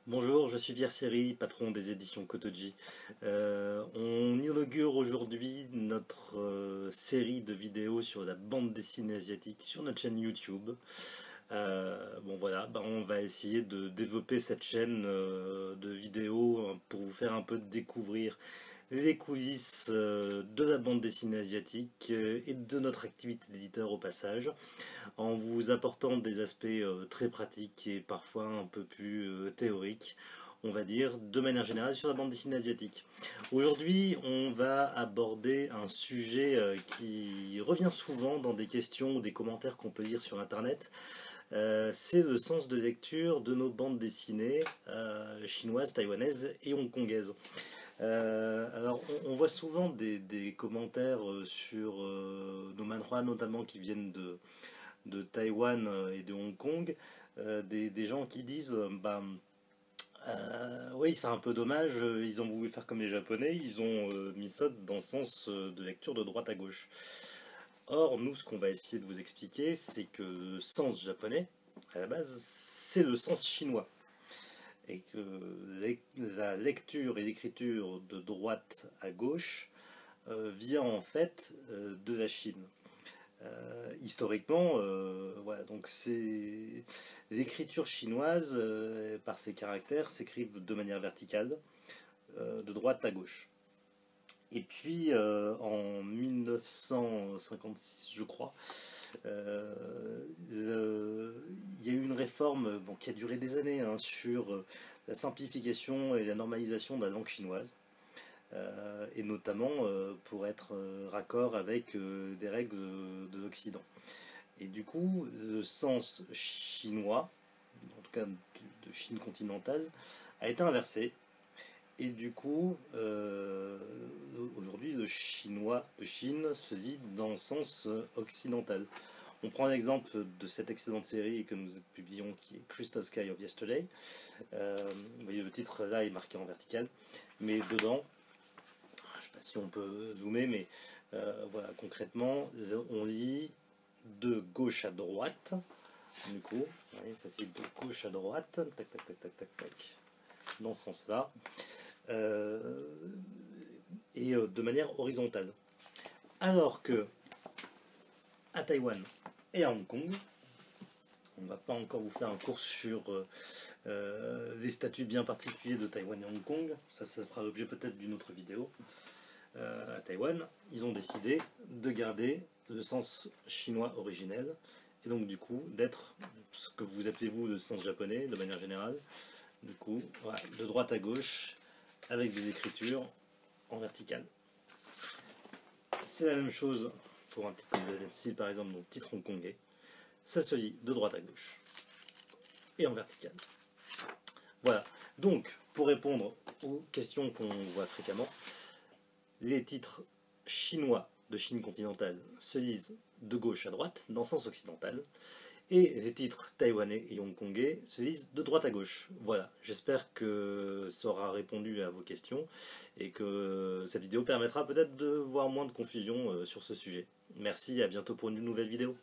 Bonjour, je suis Pierre Séry, patron des éditions Kotoji. On inaugure aujourd'hui notre série de vidéos sur la bande dessinée asiatique sur notre chaîne YouTube. Bon voilà, on va essayer de développer cette chaîne de vidéos pour vous faire un peu découvrir les coulisses de la bande dessinée asiatique et de notre activité d'éditeur au passage, en vous apportant des aspects très pratiques et parfois un peu plus théoriques, on va dire, de manière générale sur la bande dessinée asiatique. Aujourd'hui, on va aborder un sujet qui revient souvent dans des questions ou des commentaires qu'on peut lire sur Internet. C'est le sens de lecture de nos bandes dessinées chinoises, taïwanaises et hongkongaises. Alors, on voit souvent des commentaires sur nos manhwa, notamment qui viennent de Taïwan et de Hong Kong, des gens qui disent oui, c'est un peu dommage, ils ont voulu faire comme les Japonais, ils ont mis ça dans le sens de lecture de droite à gauche. Or, nous, ce qu'on va essayer de vous expliquer, c'est que le sens japonais, à la base, c'est le sens chinois. Et que la lecture et l'écriture de droite à gauche vient en fait de la Chine. Historiquement, voilà, donc les écritures chinoises, par ces caractères, s'écrivent de manière verticale, de droite à gauche. Et puis, en 1956, je crois, il y a eu une réforme qui a duré des années sur la simplification et la normalisation de la langue chinoise, et notamment pour être raccord avec des règles de l'Occident. Et du coup, le sens chinois, en tout cas de Chine continentale, a été inversé. Et du coup, aujourd'hui, le chinois de Chine se lit dans le sens occidental. On prend l'exemple de cette excellente série que nous publions qui est Crystal Sky of Yesterday. Vous voyez, le titre là est marqué en vertical, mais dedans, je ne sais pas si on peut zoomer, mais voilà, concrètement, on lit de gauche à droite. Du coup, vous voyez, ça c'est de gauche à droite, tac tac tac tac tac tac, dans ce sens-là, et de manière horizontale. Alors que à Taïwan et à Hong Kong, on ne va pas encore vous faire un cours sur les statuts bien particuliers de Taïwan et Hong Kong, ça fera l'objet peut-être d'une autre vidéo. À Taïwan, ils ont décidé de garder le sens chinois originel, et donc du coup d'être ce que vous appelez vous le sens japonais de manière générale, du coup voilà, de droite à gauche avec des écritures en verticale. C'est la même chose pour un titre de style par exemple, donc titre hongkongais, ça se lit de droite à gauche et en verticale. Voilà, donc pour répondre aux questions qu'on voit fréquemment, les titres chinois de Chine continentale se lisent de gauche à droite, dans le sens occidental, et les titres taïwanais et hongkongais se lisent de droite à gauche. Voilà, j'espère que ça aura répondu à vos questions, et que cette vidéo permettra peut-être de voir moins de confusion sur ce sujet. Merci, à bientôt pour une nouvelle vidéo.